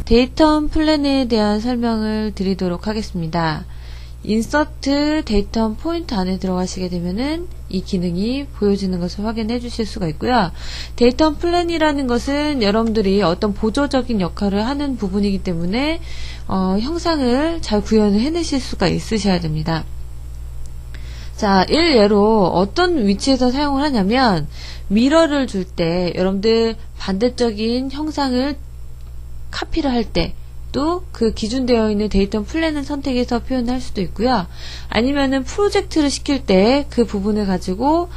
데이터 플랜에 대한 설명을 드리도록 하겠습니다. 인서트 데이터 포인트 안에 들어가시게 되면은 이 기능이 보여지는 것을 확인해 주실 수가 있고요. 데이터 플랜이라는 것은 여러분들이 어떤 보조적인 역할을 하는 부분이기 때문에 형상을 잘 구현을 해내실 수가 있으셔야 됩니다. 자, 일례로 어떤 위치에서 사용을 하냐면 미러를 줄 때 여러분들 반대적인 형상을 카피를 할 때 또 그 기준되어 있는 데이터 플랜을 선택해서 표현할 수도 있고요. 아니면은 프로젝트를 시킬 때 그 부분을 가지고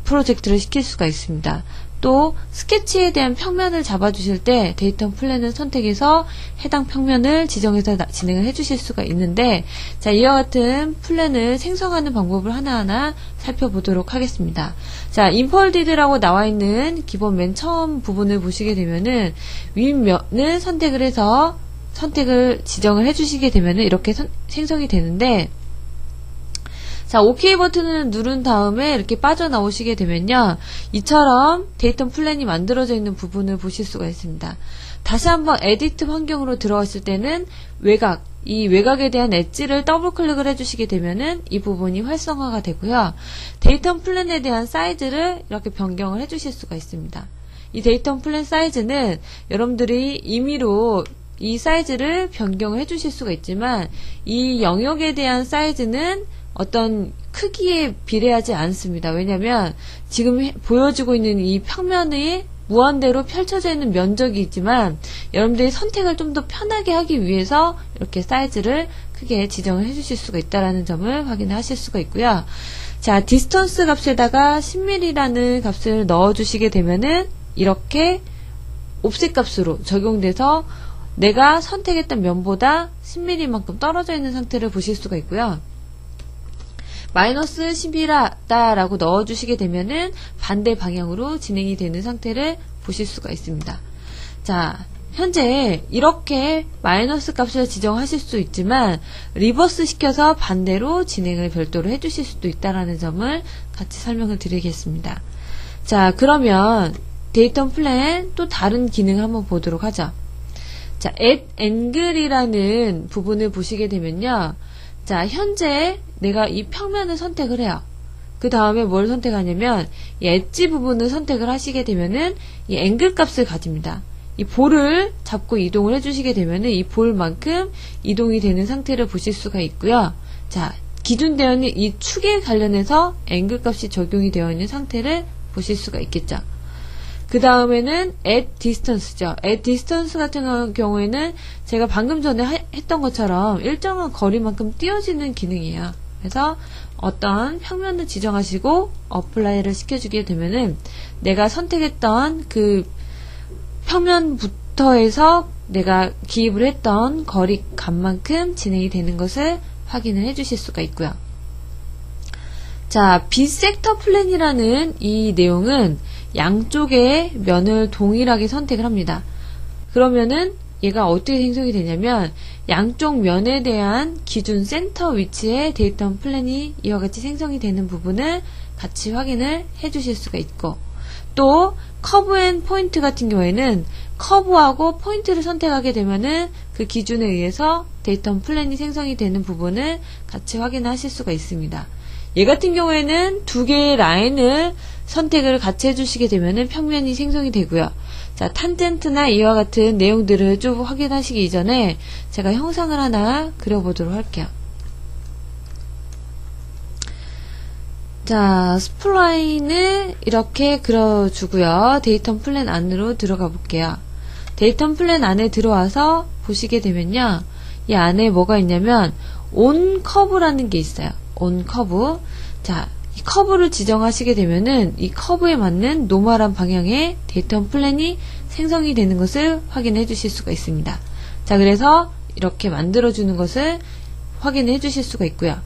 프로젝트를 시킬 수가 있습니다. 또 스케치에 대한 평면을 잡아주실 때 데이터 플랜을 선택해서 해당 평면을 지정해서 진행을 해주실 수가 있는데, 자, 이와 같은 플랜을 생성하는 방법을 하나하나 살펴보도록 하겠습니다. 자, 인폴디드라고 나와 있는 기본 맨 처음 부분을 보시게 되면은 윗면을 선택을 해서 선택을 지정을 해주시게 되면은 이렇게 생성이 되는데, 자, OK 버튼을 누른 다음에 이렇게 빠져나오시게 되면요, 이처럼 데이터 플랜이 만들어져 있는 부분을 보실 수가 있습니다. 다시 한번 에디트 환경으로 들어갔을 때는 외곽, 이 외곽에 대한 엣지를 더블 클릭을 해주시게 되면은 이 부분이 활성화가 되고요. 데이터 플랜에 대한 사이즈를 이렇게 변경을 해주실 수가 있습니다. 이 데이터 플랜 사이즈는 여러분들이 임의로 이 사이즈를 변경을 해주실 수가 있지만, 이 영역에 대한 사이즈는 어떤 크기에 비례하지 않습니다. 왜냐하면 지금 보여지고 있는 이 평면이 무한대로 펼쳐져 있는 면적이 있지만 여러분들이 선택을 좀 더 편하게 하기 위해서 이렇게 사이즈를 크게 지정을 해주실 수가 있다는 점을 확인하실 수가 있고요. 자, 디스턴스 값에다가 10mm라는 값을 넣어주시게 되면은 이렇게 옵셋 값으로 적용돼서 내가 선택했던 면보다 10mm만큼 떨어져 있는 상태를 보실 수가 있고요. 마이너스 10이다 라고 넣어주시게 되면은 반대 방향으로 진행이 되는 상태를 보실 수가 있습니다. 자, 현재 이렇게 마이너스 값을 지정하실 수 있지만 리버스 시켜서 반대로 진행을 별도로 해주실 수도 있다는 점을 같이 설명을 드리겠습니다. 자, 그러면 데이터 플랜 또 다른 기능 한번 보도록 하죠. 자, at angle이라는 부분을 보시게 되면요, 자, 현재 내가 이 평면을 선택을 해요. 그 다음에 뭘 선택하냐면 이 엣지 부분을 선택을 하시게 되면은 이 앵글 값을 가집니다. 이 볼을 잡고 이동을 해주시게 되면은 이 볼만큼 이동이 되는 상태를 보실 수가 있고요. 자, 기준되어 있는 이 축에 관련해서 앵글 값이 적용이 되어 있는 상태를 보실 수가 있겠죠. 그 다음에는 at distance죠. at distance 같은 경우에는 제가 방금 전에 했던 것처럼 일정한 거리만큼 띄워지는 기능이에요. 그래서 어떤 평면을 지정하시고 어플라이를 시켜주게 되면은 내가 선택했던 그 평면부터 해서 내가 기입을 했던 거리 값만큼 진행이 되는 것을 확인을 해주실 수가 있고요. 자, 비섹터 플랜이라는 이 내용은 양쪽의 면을 동일하게 선택을 합니다. 그러면은 얘가 어떻게 생성이 되냐면 양쪽 면에 대한 기준 센터 위치에 데이터 플랜이 이와 같이 생성이 되는 부분을 같이 확인을 해 주실 수가 있고, 또 커브 앤 포인트 같은 경우에는 커브하고 포인트를 선택하게 되면은 그 기준에 의해서 데이터 플랜이 생성이 되는 부분을 같이 확인하실 수가 있습니다. 얘 같은 경우에는 두 개의 라인을 선택을 같이 해주시게 되면은 평면이 생성이 되고요. 자, 탄젠트나 이와 같은 내용들을 좀 확인하시기 이전에 제가 형상을 하나 그려보도록 할게요. 자, 스플라인을 이렇게 그려주고요. 데이터 플랜 안으로 들어가 볼게요. 데이터 플랜 안에 들어와서 보시게 되면요, 이 안에 뭐가 있냐면 온 커브라는 게 있어요. 온 커브. 자, 이 커브를 지정하시게 되면은 이 커브에 맞는 노멀한 방향의 데이터 플랜이 생성이 되는 것을 확인해 주실 수가 있습니다. 자, 그래서 이렇게 만들어주는 것을 확인해 주실 수가 있고요.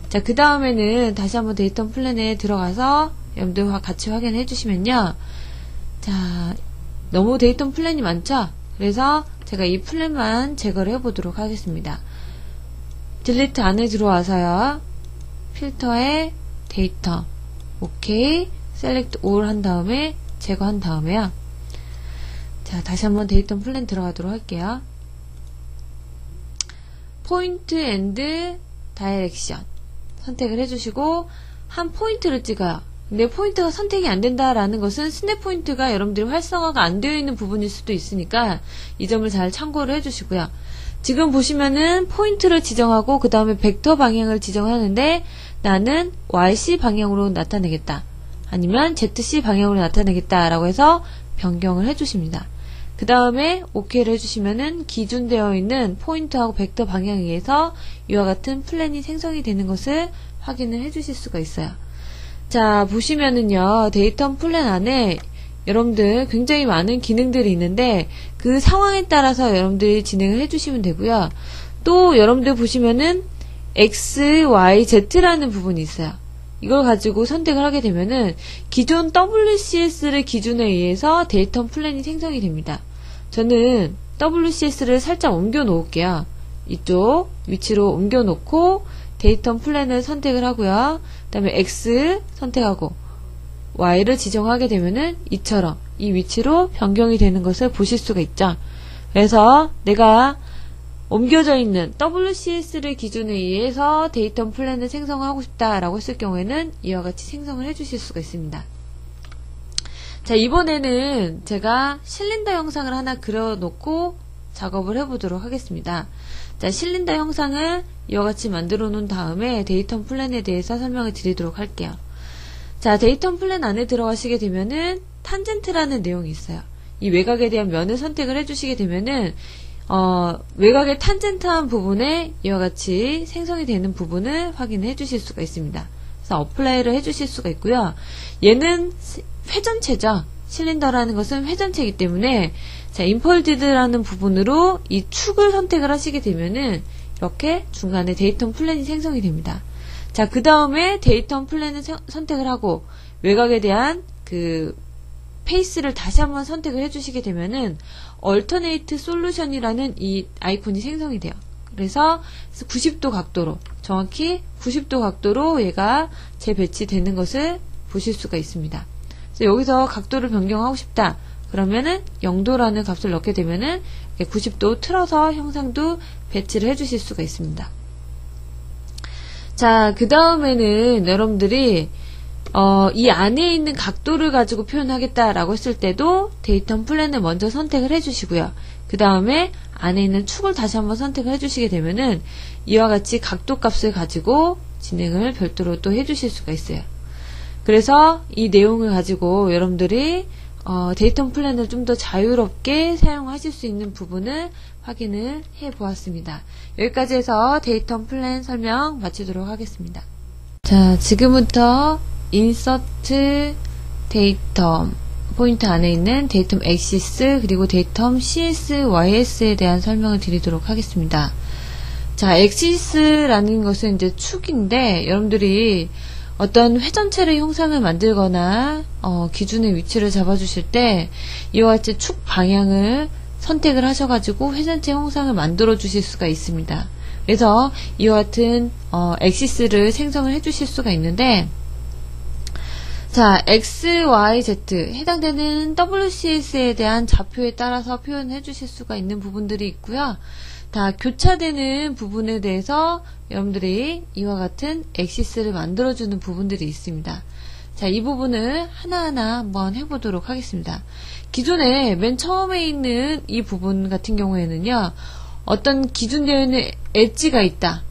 자, 그 다음에는 다시 한번 데이터 플랜에 들어가서 여러분들과 같이 확인해 주시면요, 자, 너무 데이터 플랜이 많죠? 그래서 제가 이 플랜만 제거를 해보도록 하겠습니다. 딜리트 안에 들어와서요, 필터에 데이터, 오케이, 셀렉트 올 한 다음에 제거한 다음에요. 자, 다시 한번 데이터 플랜 들어가도록 할게요. 포인트 앤드 다이렉션 선택을 해주시고 한 포인트를 찍어요. 근데 포인트가 선택이 안 된다라는 것은 스냅 포인트가 여러분들이 활성화가 안 되어 있는 부분일 수도 있으니까 이 점을 잘 참고를 해주시고요. 지금 보시면은 포인트를 지정하고 그 다음에 벡터 방향을 지정하는데 나는 YC 방향으로 나타내겠다. 아니면 ZC 방향으로 나타내겠다 라고 해서 변경을 해주십니다. 그 다음에 OK를 해주시면은 기준되어 있는 포인트하고 벡터 방향에 의해서 이와 같은 플랜이 생성이 되는 것을 확인을 해주실 수가 있어요. 자, 보시면은요, 데이터 플랜 안에 여러분들 굉장히 많은 기능들이 있는데 그 상황에 따라서 여러분들이 진행을 해주시면 되고요. 또 여러분들 보시면은 X, Y, Z라는 부분이 있어요. 이걸 가지고 선택을 하게 되면은 기존 WCS를 기준에 의해서 데이터 플랜이 생성이 됩니다. 저는 WCS를 살짝 옮겨 놓을게요. 이쪽 위치로 옮겨 놓고 데이터 플랜을 선택을 하고요. 그 다음에 X 선택하고 Y를 지정하게 되면은 이처럼 이 위치로 변경이 되는 것을 보실 수가 있죠. 그래서 내가 옮겨져 있는 WCS를 기준에 의해서 데이터 플랜을 생성하고 싶다라고 했을 경우에는 이와 같이 생성을 해주실 수가 있습니다. 자, 이번에는 제가 실린더 형상을 하나 그려놓고 작업을 해보도록 하겠습니다. 자, 실린더 형상을 이와 같이 만들어 놓은 다음에 데이터 플랜에 대해서 설명을 드리도록 할게요. 자, 데이터 플랜 안에 들어가시게 되면은 탄젠트라는 내용이 있어요. 이 외곽에 대한 면을 선택을 해주시게 되면은 외곽의 탄젠트한 부분에 이와 같이 생성이 되는 부분을 확인해 주실 수가 있습니다. 그래서 어플라이를 해 주실 수가 있고요. 얘는 회전체죠. 실린더라는 것은 회전체이기 때문에 자, 인폴디드라는 부분으로 이 축을 선택을 하시게 되면은 이렇게 중간에 데이터 플랜이 생성이 됩니다. 자, 그 다음에 데이터 플랜을 선택을 하고 외곽에 대한 그 페이스를 다시 한번 선택을 해주시게 되면은 Alternate Solution이라는 이 아이콘이 생성이 돼요. 그래서 90도 각도로 정확히 90도 각도로 얘가 재배치되는 것을 보실 수가 있습니다. 그래서 여기서 각도를 변경하고 싶다. 그러면은 0도라는 값을 넣게 되면은 90도 틀어서 형상도 배치를 해주실 수가 있습니다. 자, 그 다음에는 여러분들이 이 안에 있는 각도를 가지고 표현하겠다라고 했을 때도 데이터 플랜을 먼저 선택을 해주시고요. 그 다음에 안에 있는 축을 다시 한번 선택을 해주시게 되면은 이와 같이 각도 값을 가지고 진행을 별도로 또 해주실 수가 있어요. 그래서 이 내용을 가지고 여러분들이 데이터 플랜을 좀 더 자유롭게 사용하실 수 있는 부분을 확인을 해 보았습니다. 여기까지 해서 데이터 플랜 설명 마치도록 하겠습니다. 자, 지금부터 인서트 데이터 포인트 안에 있는 데이터 액시스 그리고 데이터 CS, YS에 대한 설명을 드리도록 하겠습니다. 자, 액시스라는 것은 이제 축인데 여러분들이 어떤 회전체를 형상을 만들거나 기준의 위치를 잡아주실 때 이와 같이 축 방향을 선택을 하셔가지고 회전체 형상을 만들어 주실 수가 있습니다. 그래서 이와 같은 액시스를 생성을 해주실 수가 있는데 자, X, Y, Z 해당되는 WCS에 대한 좌표에 따라서 표현해 주실 수가 있는 부분들이 있고요. 다 교차되는 부분에 대해서 여러분들이 이와 같은 액시스를 만들어주는 부분들이 있습니다. 자, 이 부분을 하나하나 한번 해보도록 하겠습니다. 기존에 맨 처음에 있는 이 부분 같은 경우에는요, 어떤 기준되어 있는 엣지가 있다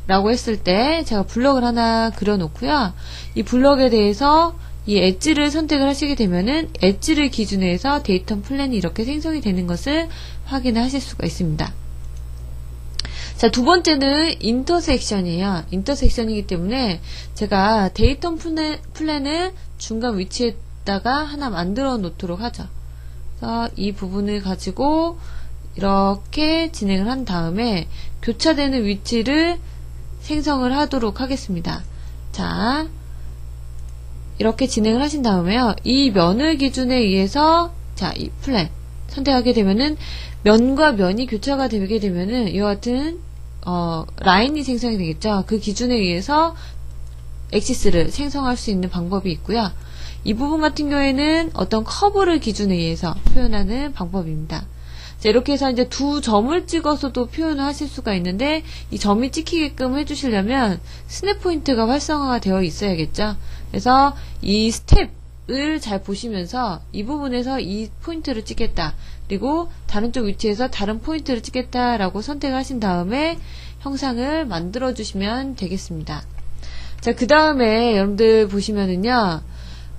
라고 했을 때 제가 블럭을 하나 그려놓고요. 이 블럭에 대해서 이 엣지를 선택을 하시게 되면은 엣지를 기준으로 해서 데이터 플랜이 이렇게 생성이 되는 것을 확인을 하실 수가 있습니다. 자, 두 번째는 인터섹션이에요. 인터섹션이기 때문에 제가 데이터 플랜을 중간 위치에다가 하나 만들어 놓도록 하죠. 그래서 이 부분을 가지고 이렇게 진행을 한 다음에 교차되는 위치를 생성을 하도록 하겠습니다. 자, 이렇게 진행을 하신 다음에요. 이 면을 기준에 의해서 자, 이 플랜 선택하게 되면은 면과 면이 교차가 되게 되면은 이와 같은 라인이 생성이 되겠죠. 그 기준에 의해서 액시스를 생성할 수 있는 방법이 있고요. 이 부분 같은 경우에는 어떤 커브를 기준에 의해서 표현하는 방법입니다. 자, 이렇게 해서 이제 두 점을 찍어서도 표현을 하실 수가 있는데, 이 점이 찍히게끔 해주시려면 스냅 포인트가 활성화가 되어 있어야겠죠. 그래서 이 스텝을 잘 보시면서 이 부분에서 이 포인트를 찍겠다. 그리고 다른 쪽 위치에서 다른 포인트를 찍겠다라고 선택을 하신 다음에 형상을 만들어 주시면 되겠습니다. 자, 그 다음에 여러분들 보시면은요,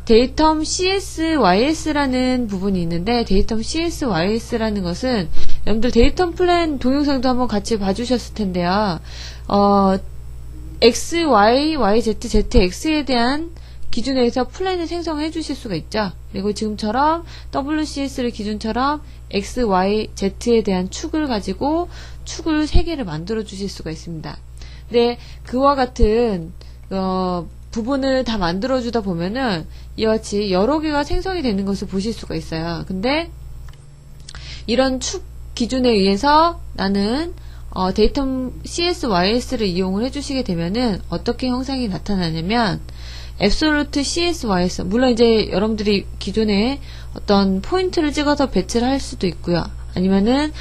데이텀 CSYS라는 부분이 있는데, 데이텀 CSYS라는 것은 여러분들 데이텀 플랜 동영상도 한번 같이 봐주셨을 텐데요. X, Y, Y, Z, Z, X에 대한 기준에서 플랜을 생성해 주실 수가 있죠. 그리고 지금처럼 WCS를 기준처럼 X, Y, Z에 대한 축을 가지고 축을 3개를 만들어 주실 수가 있습니다. 근데 그와 같은 부분을 다 만들어 주다 보면은 이와 같이 여러 개가 생성이 되는 것을 보실 수가 있어요. 근데 이런 축 기준에 의해서 나는 데이텀 CSYS를 이용을 해주시게 되면은 어떻게 형상이 나타나냐면 앱솔루트 CSYS, 물론 이제 여러분들이 기존에 어떤 포인트를 찍어서 배치를 할 수도 있고요. 아니면은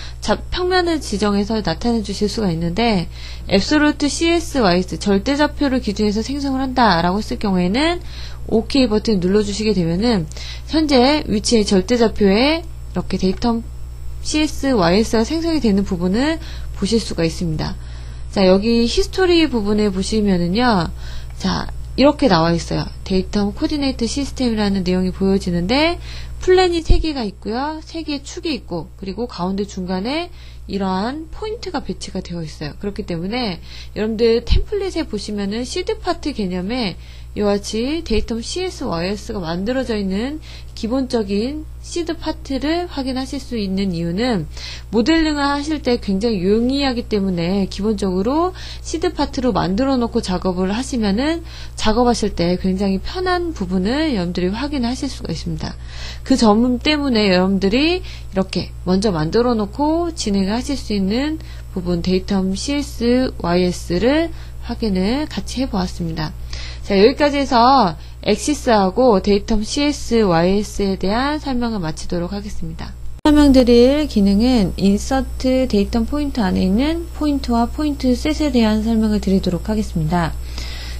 평면을 지정해서 나타내 주실 수가 있는데, 앱솔루트 CSYS 절대좌표를 기준해서 생성을 한다라고 했을 경우에는 OK 버튼 눌러주시게 되면은 현재 위치의 절대좌표에 이렇게 데이텀 CSYS가 생성이 되는 부분을 보실 수가 있습니다. 자, 여기 히스토리 부분에 보시면은요, 자, 이렇게 나와 있어요. 데이텀 코디네이트 시스템이라는 내용이 보여지는데, 플랜이 3개가 있고요. 3개의 축이 있고, 그리고 가운데 중간에 이러한 포인트가 배치가 되어 있어요. 그렇기 때문에 여러분들 템플릿에 보시면은 시드 파트 개념에 이와 같이 데이텀 CSYS가 만들어져 있는 기본적인 시드 파트를 확인하실 수 있는 이유는 모델링을 하실 때 굉장히 용이하기 때문에 기본적으로 시드 파트로 만들어 놓고 작업을 하시면은 작업하실 때 굉장히 편한 부분을 여러분들이 확인하실 수가 있습니다. 그 점 때문에 여러분들이 이렇게 먼저 만들어 놓고 진행을 하실 수 있는 부분 데이텀 CSYS를 확인을 같이 해보았습니다. 자, 여기까지 해서 엑시스하고 데이텀 CSYS에 대한 설명을 마치도록 하겠습니다. 설명드릴 기능은 인서트 데이텀 포인트 안에 있는 포인트와 포인트 셋에 대한 설명을 드리도록 하겠습니다.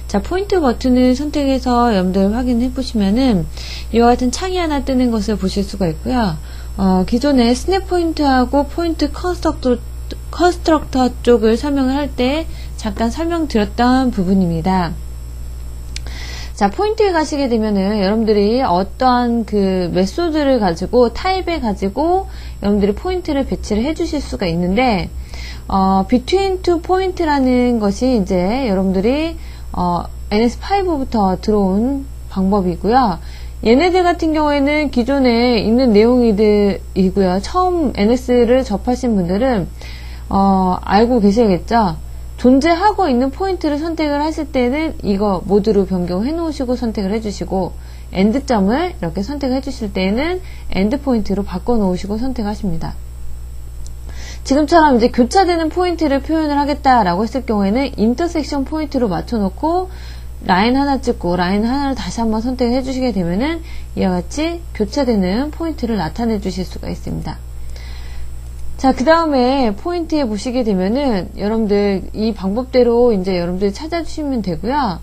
자, 포인트 버튼을 선택해서 여러분들 확인해 보시면은 이와 같은 창이 하나 뜨는 것을 보실 수가 있고요. 기존에 스냅 포인트하고 포인트 컨스트럭터 쪽을 설명을 할 때 잠깐 설명드렸던 부분입니다. 자, 포인트에 가시게 되면은 여러분들이 어떠한 그 메소드를 가지고 타입을 가지고 여러분들이 포인트를 배치를 해 주실 수가 있는데, between two point라는 것이 이제 여러분들이 NS5부터 들어온 방법이고요. 얘네들 같은 경우에는 기존에 있는 내용이고요. 처음 NS를 접하신 분들은 알고 계셔야겠죠. 존재하고 있는 포인트를 선택을 하실 때는 이거 모드로 변경해 놓으시고 선택을 해주시고, 엔드점을 이렇게 선택해 주실 때는 엔드 포인트로 바꿔 놓으시고 선택하십니다. 지금처럼 이제 교차되는 포인트를 표현을 하겠다라고 했을 경우에는 인터섹션 포인트로 맞춰놓고 라인 하나 찍고 라인 하나를 다시 한번 선택해 주시게 되면은 이와 같이 교차되는 포인트를 나타내 주실 수가 있습니다. 자, 그 다음에 포인트에 보시게 되면은 여러분들 이 방법대로 이제 여러분들 찾아주시면 되고요.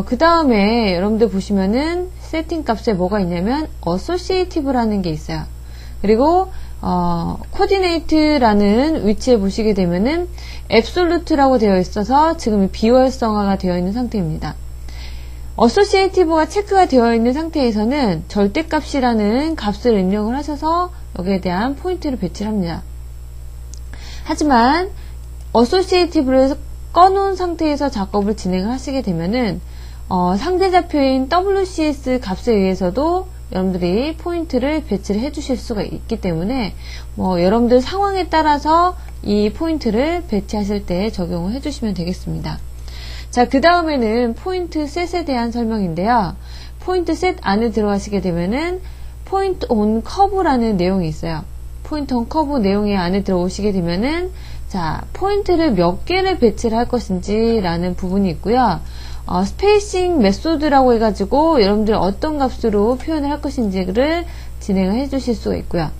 그 다음에 여러분들 보시면은 세팅 값에 뭐가 있냐면 어소시에이티브라는 게 있어요. 그리고 코디네이트라는 위치에 보시게 되면은 앱솔루트라고 되어 있어서 지금 비활성화가 되어 있는 상태입니다. 어소시에이티브가 체크가 되어 있는 상태에서는 절대값이라는 값을 입력을 하셔서 여기에 대한 포인트를 배치를 합니다. 하지만 어소시에이티브를 꺼놓은 상태에서 작업을 진행을 하시게 되면은 상대좌표인 WCS 값에 의해서도 여러분들이 포인트를 배치를 해주실 수가 있기 때문에 여러분들 상황에 따라서 이 포인트를 배치하실 때 적용을 해주시면 되겠습니다. 자, 그 다음에는 포인트 셋에 대한 설명인데요. 포인트 셋 안에 들어가시게 되면은 포인트 온 커브라는 내용이 있어요. 포인트 온 커브 내용에 안에 들어오시게 되면은 자, 포인트를 몇 개를 배치를 할 것인지 라는 부분이 있고요. 스페이싱 메소드라고 해가지고 여러분들 어떤 값으로 표현을 할 것인지를 진행을 해주실 수가 있고요.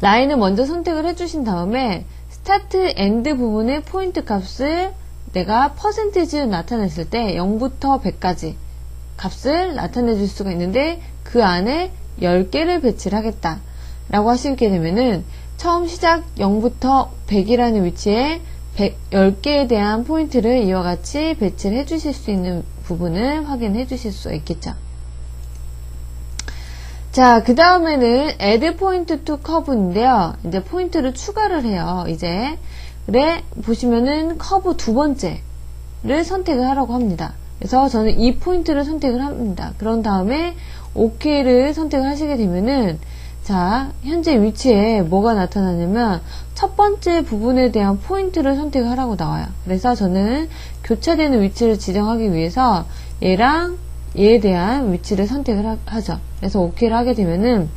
라인을 먼저 선택을 해주신 다음에 스타트 엔드 부분의 포인트 값을 내가 퍼센티지로 나타냈을 때 0부터 100까지 값을 나타내 줄 수가 있는데 그 안에 10개를 배치를 하겠다 라고 하시게 되면은 처음 시작 0부터 100이라는 위치에 10개에 대한 포인트를 이와 같이 배치를 해 주실 수 있는 부분을 확인해 주실 수가 있겠죠. 자, 그 다음에는 add point to curve인데요. 이제 포인트를 추가를 해요. 이제 그래 보시면은 커브 두 번째를 선택을 하라고 합니다. 그래서 저는 이 포인트를 선택을 합니다. 그런 다음에 OK를 선택을 하시게 되면은 자, 현재 위치에 뭐가 나타나냐면 첫 번째 부분에 대한 포인트를 선택을 하라고 나와요. 그래서 저는 교차되는 위치를 지정하기 위해서 얘랑 얘에 대한 위치를 선택을 하죠. 그래서 OK를 하게 되면은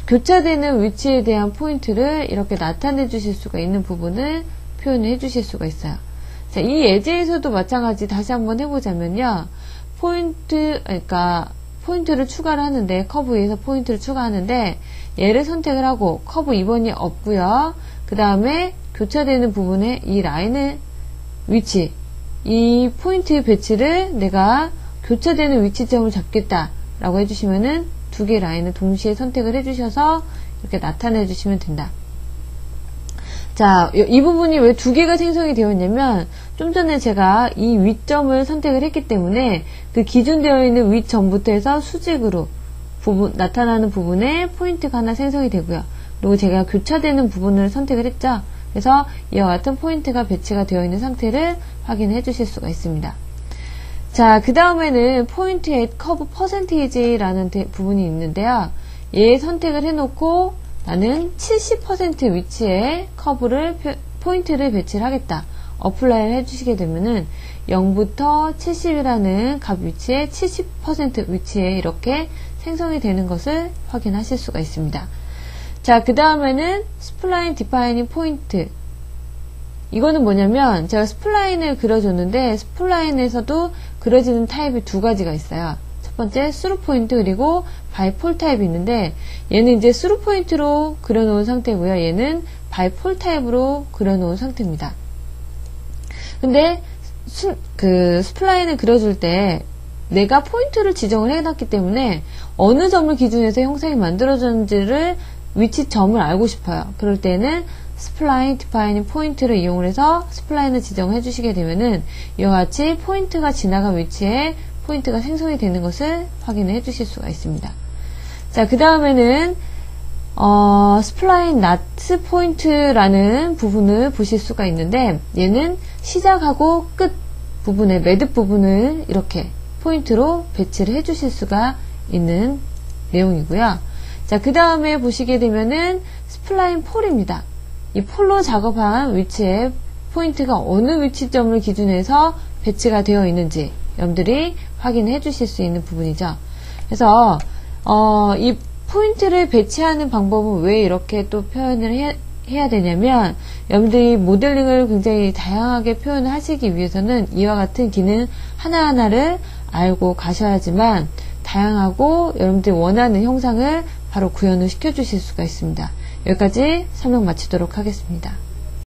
교차되는 위치에 대한 포인트를 이렇게 나타내 주실 수가 있는 부분을 표현해 주실 수가 있어요. 자, 이 예제에서도 마찬가지 다시 한번 해보자면요. 그러니까 포인트를 추가를 하는데, 커브 위에서 포인트를 추가하는데, 얘를 선택을 하고, 커브 2번이 없고요. 그 다음에 교차되는 부분에 이 라인의 위치, 이 포인트의 배치를 내가 교차되는 위치점을 잡겠다라고 해주시면은 두 개의 라인을 동시에 선택을 해주셔서 이렇게 나타내 주시면 된다. 자, 이 부분이 왜 두 개가 생성이 되어 있냐면 좀 전에 제가 이 윗점을 선택을 했기 때문에 그 기준되어 있는 윗점부터 해서 수직으로 나타나는 부분에 포인트가 하나 생성이 되고요. 그리고 제가 교차되는 부분을 선택을 했죠. 그래서 이와 같은 포인트가 배치가 되어 있는 상태를 확인해 주실 수가 있습니다. 자, 그 다음에는 포인트 at curve percentage라는 부분이 있는데요. 얘 선택을 해놓고 나는 70% 위치에 포인트를 배치를 하겠다. 어플라이를 해주시게 되면은 0부터 70이라는 값 위치에 70% 위치에 이렇게 생성이 되는 것을 확인하실 수가 있습니다. 자, 그 다음에는 스플라인 디파이닝 포인트. 이거는 뭐냐면 제가 스플라인을 그려줬는데 스플라인에서도 그려지는 타입이 두 가지가 있어요. 첫 번째 스루 포인트 그리고 바이폴 타입이 있는데 얘는 이제 스루 포인트로 그려놓은 상태고요. 얘는 바이폴 타입으로 그려놓은 상태입니다. 근데 스플라인을 그려줄 때 내가 포인트를 지정을 해놨기 때문에 어느 점을 기준해서 형상이 만들어졌는지를 위치점을 알고 싶어요. 그럴 때는 스플라인 디파이닝 포인트를 이용을 해서 스플라인을 지정해 주시게 되면은 이와 같이 포인트가 지나간 위치에 포인트가 생성이 되는 것을 확인해 주실 수가 있습니다. 자, 그 다음에는 스플라인 나트 포인트라는 부분을 보실 수가 있는데 얘는 시작하고 끝 부분에 매듭 부분을 이렇게 포인트로 배치를 해 주실 수가 있는 내용이고요. 자, 그 다음에 보시게 되면은 스플라인 폴입니다. 이 폴로 작업한 위치에 포인트가 어느 위치점을 기준해서 배치가 되어 있는지 여러분들이 확인해 주실 수 있는 부분이죠. 그래서 이 포인트를 배치하는 방법은 왜 이렇게 또 표현을 해야 되냐면 여러분들이 모델링을 굉장히 다양하게 표현을 하시기 위해서는 이와 같은 기능 하나하나를 알고 가셔야지만 다양하고 여러분들이 원하는 형상을 바로 구현을 시켜 주실 수가 있습니다. 여기까지 설명 마치도록 하겠습니다.